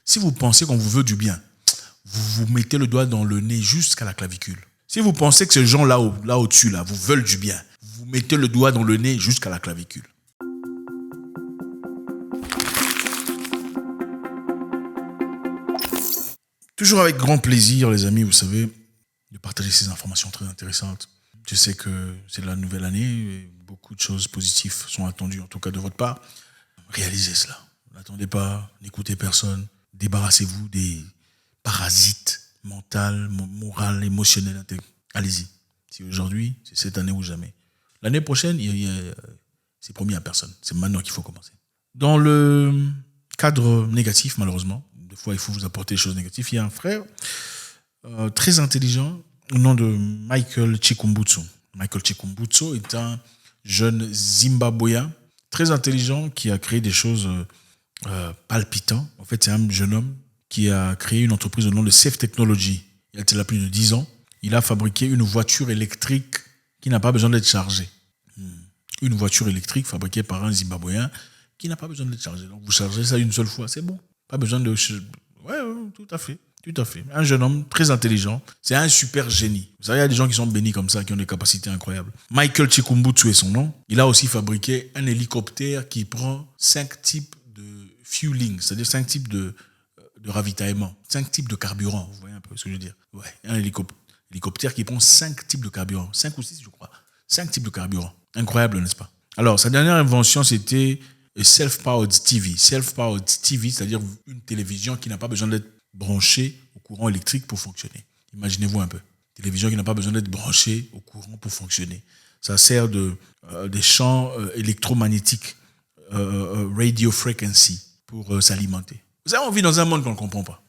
Si vous pensez qu'on vous veut du bien, vous vous mettez le doigt dans le nez jusqu'à la clavicule. Si vous pensez que ces gens là au-dessus, vous veulent du bien, vous mettez le doigt dans le nez jusqu'à la clavicule. Toujours avec grand plaisir, les amis, vous savez, de partager ces informations très intéressantes. Je sais que c'est la nouvelle année et beaucoup de choses positives sont attendues, en tout cas de votre part. Réalisez cela. N'attendez pas, n'écoutez personne. Débarrassez-vous des parasites mentaux, moraux, émotionnels. Allez-y. Si aujourd'hui, c'est cette année ou jamais. L'année prochaine, c'est promis à personne. C'est maintenant qu'il faut commencer. Dans le cadre négatif, malheureusement, des fois, il faut vous apporter des choses négatives. Il y a un frère très intelligent au nom de Michael Chikumbutsu. Michael Chikumbutsu est un jeune Zimbabwéen très intelligent qui a créé des choses palpitantes. En fait, c'est un jeune homme qui a créé une entreprise au nom de Safe Technology. Il a plus de 10 ans. Il a fabriqué une voiture électrique qui n'a pas besoin d'être chargée. Une voiture électrique fabriquée par un Zimbabwéen qui n'a pas besoin d'être chargée. Donc, vous chargez ça une seule fois, c'est bon. Pas besoin de... Ouais, tout à fait. Tout à fait. Un jeune homme très intelligent. C'est un super génie. Vous savez, il y a des gens qui sont bénis comme ça, qui ont des capacités incroyables. Michael Chikumbutsu est son nom. Il a aussi fabriqué un hélicoptère qui prend 5 types de fueling, c'est-à-dire 5 types de ravitaillement, 5 types de carburant. Vous voyez un peu ce que je veux dire? Ouais, un hélicoptère qui prend 5 types de carburant. 5 ou 6, je crois. 5 types de carburant. Incroyable, n'est-ce pas? Alors, sa dernière invention, c'était Self-Powered TV. Self-Powered TV, c'est-à-dire une télévision qui n'a pas besoin d'être branchée au courant électrique pour fonctionner. Imaginez-vous un peu. Télévision qui n'a pas besoin d'être branchée au courant pour fonctionner. Ça sert des champs électromagnétiques, radio frequency, pour s'alimenter. Vous savez, on vit dans un monde qu'on ne comprend pas.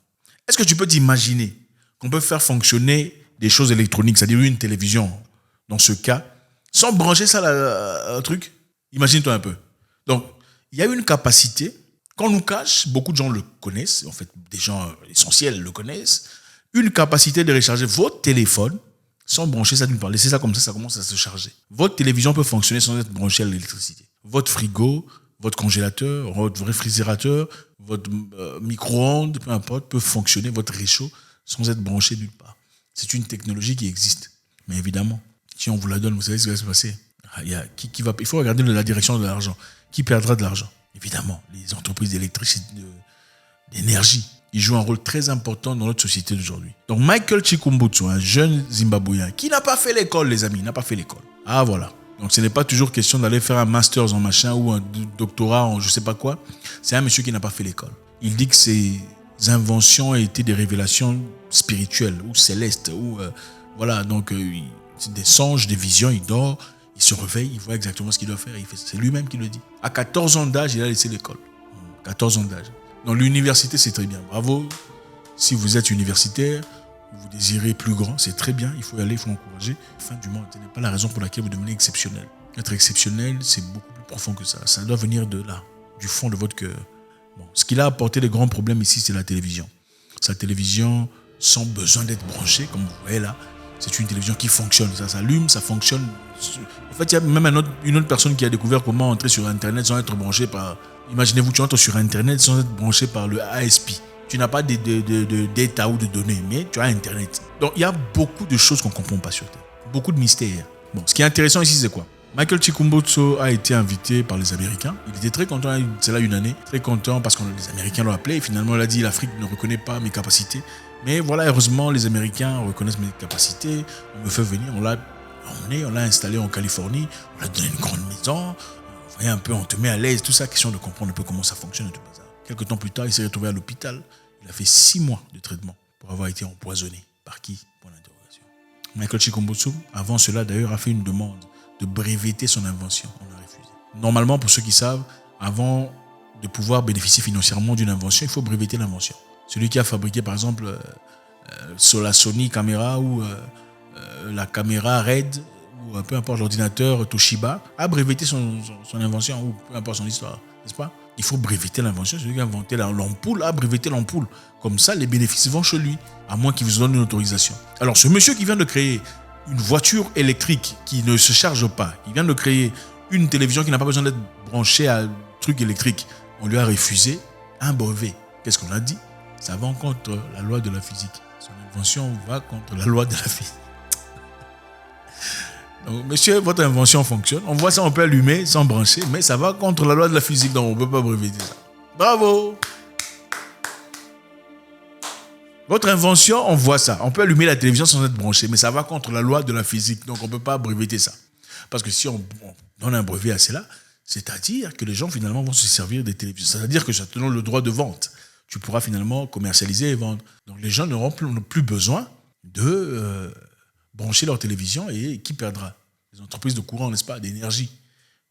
Est-ce que tu peux t'imaginer qu'on peut faire fonctionner des choses électroniques, c'est-à-dire une télévision, dans ce cas, sans brancher ça un truc? Imagine-toi un peu. Donc, il y a une capacité qu'on nous cache, beaucoup de gens le connaissent, en fait, des gens essentiels le connaissent, une capacité de recharger votre téléphone sans brancher ça d'une part. Laissez ça comme ça commence à se charger. Votre télévision peut fonctionner sans être branchée à l'électricité. Votre frigo, votre congélateur, votre réfrigérateur, votre micro-ondes, peu importe, peut fonctionner, votre réchaud, sans être branché nulle part. C'est une technologie qui existe. Mais évidemment, si on vous la donne, vous savez ce qui va se passer. Il faut regarder la direction de l'argent. Qui perdra de l'argent? Évidemment, les entreprises d'énergie. Ils jouent un rôle très important dans notre société d'aujourd'hui. Donc Michael Chikumbutsu, un jeune Zimbabwéen, qui n'a pas fait l'école, les amis, n'a pas fait l'école. Ah voilà. Donc ce n'est pas toujours question d'aller faire un master en machin ou un doctorat en je sais pas quoi. C'est un monsieur qui n'a pas fait l'école. Il dit que ses inventions étaient des révélations spirituelles ou célestes. Voilà, donc c'est des songes, des visions, il dort. Il se réveille, il voit exactement ce qu'il doit faire. C'est lui-même qui le dit. À 14 ans d'âge, il a laissé l'école. 14 ans d'âge. Donc l'université, c'est très bien. Bravo. Si vous êtes universitaire, vous désirez plus grand, c'est très bien. Il faut y aller, il faut encourager. Fin du monde, ce n'est pas la raison pour laquelle vous devenez exceptionnel. Être exceptionnel, c'est beaucoup plus profond que ça. Ça doit venir de là, du fond de votre cœur. Bon, ce qu'il a apporté de grands problèmes ici, c'est la télévision. Sa télévision, sans besoin d'être branchée, comme vous voyez là, c'est une télévision qui fonctionne. Ça s'allume, ça fonctionne. En fait, il y a même une autre personne qui a découvert comment entrer sur Internet sans être branché par... Imaginez-vous, tu entres sur Internet sans être branché par le ASP. Tu n'as pas de data ou de données, mais tu as Internet. Donc, il y a beaucoup de choses qu'on ne comprend pas sur Terre. Beaucoup de mystères. Bon, ce qui est intéressant ici, c'est quoi? Michael Chikumbutsu a été invité par les Américains. Il était très content, c'est là une année. Très content parce que les Américains l'ont appelé. Et finalement, il a dit, l'Afrique ne reconnaît pas mes capacités. Mais voilà, heureusement, les Américains reconnaissent mes capacités. On me fait venir, on l'a installé en Californie. On l'a donné une grande maison. Vous voyez un peu, on te met à l'aise. Tout ça, question de comprendre un peu comment ça fonctionne et tout ça. Quelques temps plus tard, il s'est retrouvé à l'hôpital. Il a fait 6 mois de traitement pour avoir été empoisonné. Par qui? Pour l'interrogation. Michael Chikumbutsu, avant cela d'ailleurs, a fait une demande de breveter son invention. On a refusé. Normalement, pour ceux qui savent, avant de pouvoir bénéficier financièrement d'une invention, il faut breveter l'invention. Celui qui a fabriqué, par exemple, la Sony caméra ou la caméra Red ou peu importe l'ordinateur Toshiba, a breveté son invention ou peu importe son histoire, n'est-ce pas? Il faut breveter l'invention. Celui qui a inventé l'ampoule a breveté l'ampoule. Comme ça, les bénéfices vont chez lui, à moins qu'il vous donne une autorisation. Alors, ce monsieur qui vient de créer une voiture électrique qui ne se charge pas, il vient de créer une télévision qui n'a pas besoin d'être branchée à un truc électrique. On lui a refusé un brevet. Qu'est-ce qu'on a dit? Ça va contre la loi de la physique. Son invention va contre la loi de la physique. Donc, monsieur, votre invention fonctionne. On voit ça, on peut allumer sans brancher, mais ça va contre la loi de la physique, donc on ne peut pas breveter ça. Bravo! Votre invention, on voit ça. On peut allumer la télévision sans être branché, mais ça va contre la loi de la physique, donc on ne peut pas breveter ça. Parce que si on donne un brevet à cela, c'est-à-dire que les gens finalement vont se servir des télévisions. C'est-à-dire que ça te donne le droit de vente. Tu pourras finalement commercialiser et vendre. Donc les gens n'auront plus besoin de brancher leur télévision et qui perdra? Les entreprises de courant, n'est-ce pas, d'énergie.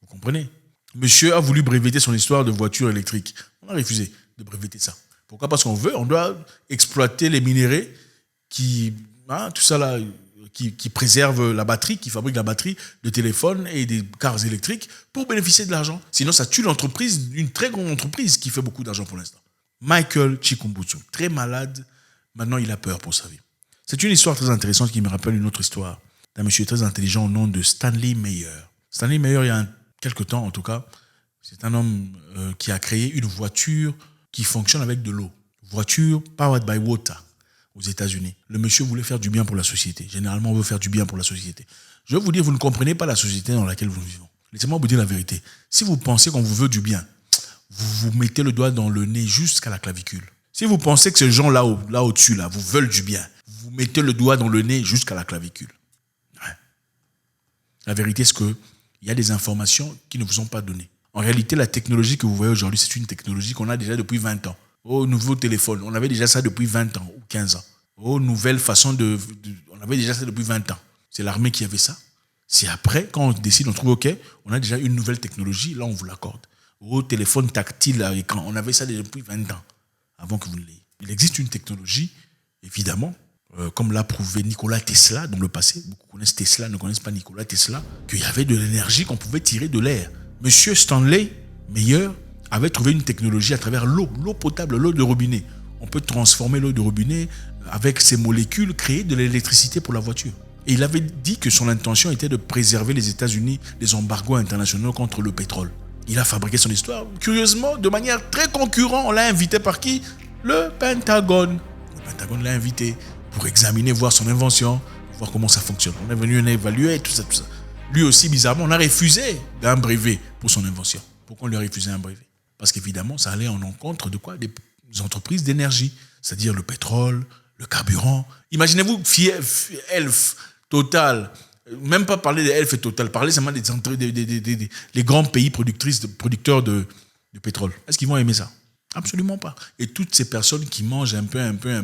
Vous comprenez? Monsieur a voulu breveter son histoire de voiture électrique. On a refusé de breveter ça. Pourquoi? Parce qu'on doit exploiter les minéraux tout ça là, qui préservent la batterie, qui fabriquent la batterie de téléphones et des cars électriques pour bénéficier de l'argent. Sinon, ça tue l'entreprise, une très grande entreprise qui fait beaucoup d'argent pour l'instant. Michael Chikumbutsu, très malade, maintenant il a peur pour sa vie. C'est une histoire très intéressante qui me rappelle une autre histoire d'un monsieur très intelligent au nom de Stanley Meyer. Stanley Meyer, il y a quelque temps en tout cas, c'est un homme qui a créé une voiture qui fonctionne avec de l'eau. Voiture powered by water aux États-Unis. Le monsieur voulait faire du bien pour la société. Généralement, on veut faire du bien pour la société. Je vais vous dire, vous ne comprenez pas la société dans laquelle nous vivons. Laissez-moi vous dire la vérité. Si vous pensez qu'on vous veut du bien, vous vous mettez le doigt dans le nez jusqu'à la clavicule. Si vous pensez que ces gens là au-dessus, là, vous veulent du bien, vous mettez le doigt dans le nez jusqu'à la clavicule. Ouais. La vérité, c'est qu'il y a des informations qui ne vous sont pas données. En réalité, la technologie que vous voyez aujourd'hui, c'est une technologie qu'on a déjà depuis 20 ans. Au nouveau téléphone, on avait déjà ça depuis 20 ans ou 15 ans. Aux nouvelles façons on avait déjà ça depuis 20 ans. C'est l'armée qui avait ça. C'est après, quand on décide, on trouve OK, on a déjà une nouvelle technologie, là on vous l'accorde. Au téléphone tactile à écran, on avait ça déjà depuis 20 ans, avant que vous ne l'ayez. Il existe une technologie, évidemment, comme l'a prouvé Nikola Tesla dans le passé. Beaucoup connaissent Tesla, ne connaissent pas Nikola Tesla, qu'il y avait de l'énergie qu'on pouvait tirer de l'air. Monsieur Stanley Meyer avait trouvé une technologie à travers l'eau potable, l'eau de robinet. On peut transformer l'eau de robinet avec ces molécules, créer de l'électricité pour la voiture. Et il avait dit que son intention était de préserver les États-Unis des embargos internationaux contre le pétrole. Il a fabriqué son histoire, curieusement, de manière très concurrente. On l'a invité par qui? Le Pentagone. Le Pentagone l'a invité pour examiner, voir son invention, voir comment ça fonctionne. On est venu évaluer tout ça. Lui aussi, bizarrement, on a refusé un brevet pour son invention. Pourquoi on lui a refusé un brevet? Parce qu'évidemment, ça allait en encontre de quoi? Des entreprises d'énergie, c'est-à-dire le pétrole, le carburant. Imaginez-vous, Elf, Total, même pas parler des Elf et Total, parler seulement des grands pays producteurs de pétrole. Est-ce qu'ils vont aimer ça? Absolument pas. Et toutes ces personnes qui mangent un peu,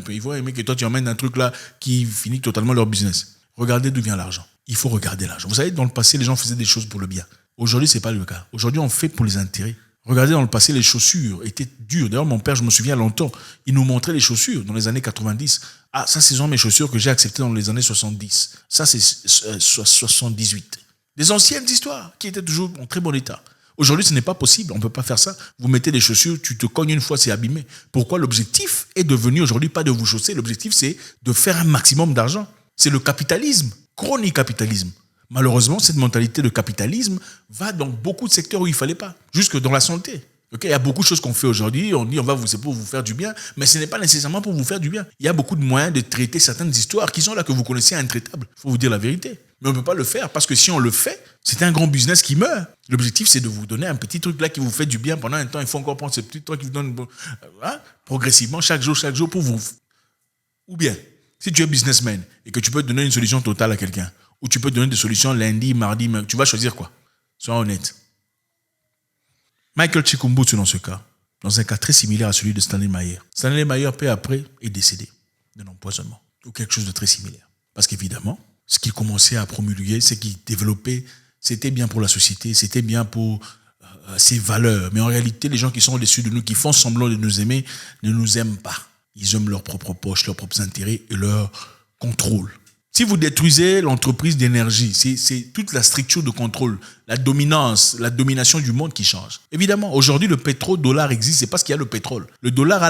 ils vont aimer que toi, tu emmènes un truc là qui finit totalement leur business. Regardez d'où vient l'argent. Il faut regarder l'argent. Vous savez, dans le passé, les gens faisaient des choses pour le bien. Aujourd'hui, ce n'est pas le cas. Aujourd'hui, on fait pour les intérêts. Regardez, dans le passé, les chaussures étaient dures. D'ailleurs, mon père, je me souviens longtemps, il nous montrait les chaussures dans les années 90. Ah, ça, ce sont mes chaussures que j'ai acceptées dans les années 70. Ça, c'est 78. Des anciennes histoires qui étaient toujours en très bon état. Aujourd'hui, ce n'est pas possible. On ne peut pas faire ça. Vous mettez des chaussures, tu te cognes une fois, c'est abîmé. Pourquoi? L'objectif est devenu aujourd'hui pas de vous chausser. L'objectif, c'est de faire un maximum d'argent. C'est le capitalisme, chronique capitalisme. Malheureusement, cette mentalité de capitalisme va dans beaucoup de secteurs où il ne fallait pas, jusque dans la santé. Okay, il y a beaucoup de choses qu'on fait aujourd'hui, on dit c'est pour vous faire du bien, mais ce n'est pas nécessairement pour vous faire du bien. Il y a beaucoup de moyens de traiter certaines histoires qui sont là que vous connaissez intraitables. Il faut vous dire la vérité. Mais on ne peut pas le faire parce que si on le fait, c'est un grand business qui meurt. L'objectif, c'est de vous donner un petit truc là qui vous fait du bien pendant un temps. Il faut encore prendre ce petit truc qui vous donne progressivement, chaque jour pour vous. Ou bien, si tu es businessman et que tu peux donner une solution totale à quelqu'un, ou tu peux donner des solutions lundi, mardi, tu vas choisir quoi? Sois honnête. Michael Chikumbutsu dans ce cas, dans un cas très similaire à celui de Stanley Meyer. Stanley Meyer, peu après, est décédé d'un empoisonnement ou quelque chose de très similaire. Parce qu'évidemment, ce qu'il commençait à promulguer, ce qu'il développait, c'était bien pour la société, c'était bien pour ses valeurs. Mais en réalité, les gens qui sont au-dessus de nous, qui font semblant de nous aimer, ne nous aiment pas. Ils aiment leurs propres poches, leurs propres intérêts et leur contrôle. Si vous détruisez l'entreprise d'énergie, c'est toute la structure de contrôle, la domination du monde qui change. Évidemment, aujourd'hui, le pétrodollar existe, c'est parce qu'il y a le pétrole. Le dollar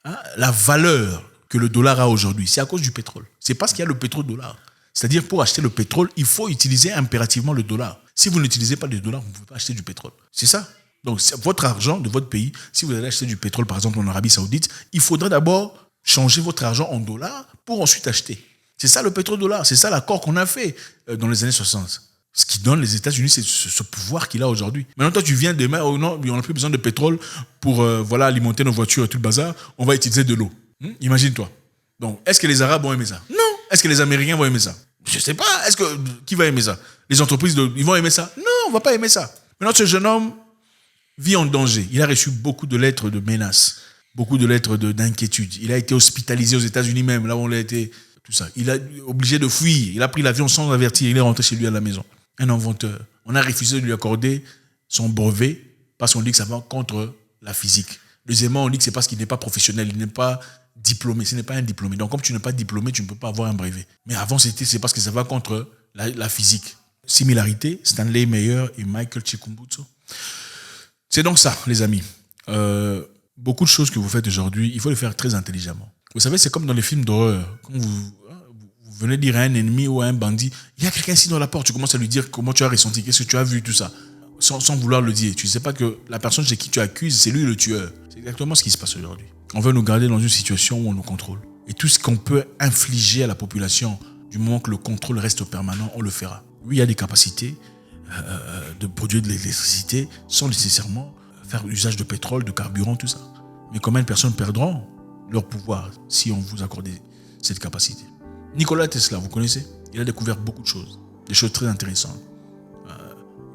a la valeur que le dollar a aujourd'hui. C'est à cause du pétrole. C'est parce qu'il y a le pétrodollar. C'est-à-dire, pour acheter le pétrole, il faut utiliser impérativement le dollar. Si vous n'utilisez pas le dollar, vous ne pouvez pas acheter du pétrole. C'est ça. Donc, votre argent de votre pays, si vous allez acheter du pétrole, par exemple, en Arabie Saoudite, il faudra d'abord changer votre argent en dollars pour ensuite acheter. C'est ça le pétrodollar. C'est ça l'accord qu'on a fait dans les années 60. Ce qui donne les États-Unis, c'est ce pouvoir qu'il a aujourd'hui. Maintenant, toi, tu viens demain, oh non, on n'a plus besoin de pétrole pour alimenter nos voitures et tout le bazar. On va utiliser de l'eau. Imagine-toi. Donc, est-ce que les Arabes vont aimer ça? Non. Est-ce que les Américains vont aimer ça? Je ne sais pas. Qui va aimer ça? Les entreprises, ils vont aimer ça? Non, on ne va pas aimer ça. Maintenant, ce jeune homme vit en danger. Il a reçu beaucoup de lettres de menaces, beaucoup de lettres d'inquiétude. Il a été hospitalisé aux États-Unis même, là où on l'a été, tout ça. Il a obligé de fuir. Il a pris l'avion sans avertir. Il est rentré chez lui à la maison. Un inventeur. On a refusé de lui accorder son brevet parce qu'on dit que ça va contre la physique. Deuxièmement, on dit que c'est parce qu'il n'est pas professionnel, il n'est pas diplômé. Ce n'est pas un diplômé. Donc, comme tu n'es pas diplômé, tu ne peux pas avoir un brevet. Mais avant, c'est parce que ça va contre la physique. Similarité, Stanley Meyer et Michael Chikumbutsu. C'est donc ça, les amis. Beaucoup de choses que vous faites aujourd'hui, il faut les faire très intelligemment. Vous savez, c'est comme dans les films d'horreur. Quand vous venez dire à un ennemi ou à un bandit, il y a quelqu'un ici dans la porte, tu commences à lui dire comment tu as ressenti, qu'est-ce que tu as vu, tout ça, sans vouloir le dire. Tu ne sais pas que la personne chez qui tu accuses, c'est lui le tueur. C'est exactement ce qui se passe aujourd'hui. On veut nous garder dans une situation où on nous contrôle. Et tout ce qu'on peut infliger à la population, du moment que le contrôle reste permanent, on le fera. Oui, il y a des capacités de produire de l'électricité sans nécessairement faire usage de pétrole, de carburant, tout ça. Mais combien de personnes perdront leur pouvoir si on vous accorde cette capacité? Nikola Tesla, vous connaissez? Il a découvert beaucoup de choses, des choses très intéressantes.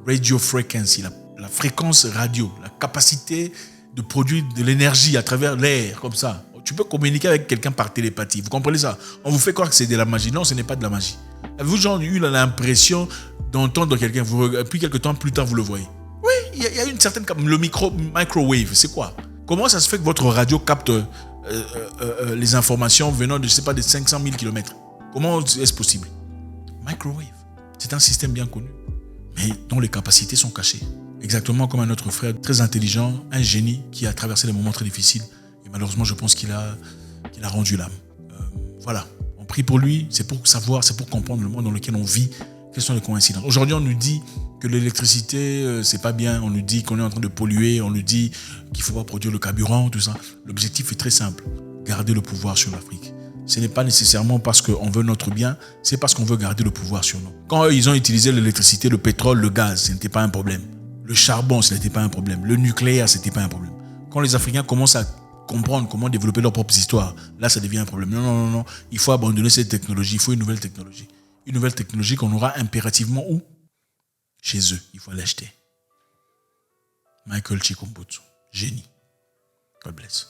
Radio frequency, la fréquence radio, la capacité de produire de l'énergie à travers l'air, comme ça. Tu peux communiquer avec quelqu'un par télépathie, vous comprenez ça? On vous fait croire que c'est de la magie. Non, ce n'est pas de la magie. Avez-vous eu l'impression d'entendre quelqu'un, puis quelques temps plus tard, vous le voyez? Oui, il y a une certaine... Le microwave, c'est quoi? Comment ça se fait que votre radio capte les informations venant de, je sais pas, de 500 000 km? Comment est-ce possible? Microwave, c'est un système bien connu, mais dont les capacités sont cachées. Exactement comme un autre frère très intelligent, un génie qui a traversé des moments très difficiles. Et malheureusement, je pense qu'il a rendu l'âme. Voilà, on prie pour lui, c'est pour savoir, c'est pour comprendre le monde dans lequel on vit, quelles sont les coïncidences. Aujourd'hui, on nous dit que l'électricité, c'est pas bien. On nous dit qu'on est en train de polluer. On nous dit qu'il faut pas produire le carburant, tout ça. L'objectif est très simple. Garder le pouvoir sur l'Afrique. Ce n'est pas nécessairement parce qu'on veut notre bien, c'est parce qu'on veut garder le pouvoir sur nous. Quand eux, ils ont utilisé l'électricité, le pétrole, le gaz, ce n'était pas un problème. Le charbon, ce n'était pas un problème. Le nucléaire, ce n'était pas un problème. Quand les Africains commencent à comprendre comment développer leurs propres histoires, là, ça devient un problème. Non. Il faut abandonner cette technologie. Il faut une nouvelle technologie. Une nouvelle technologie qu'on aura impérativement où? Chez eux. Il faut l'acheter. Michael Chikumbutsu. Génie. God bless.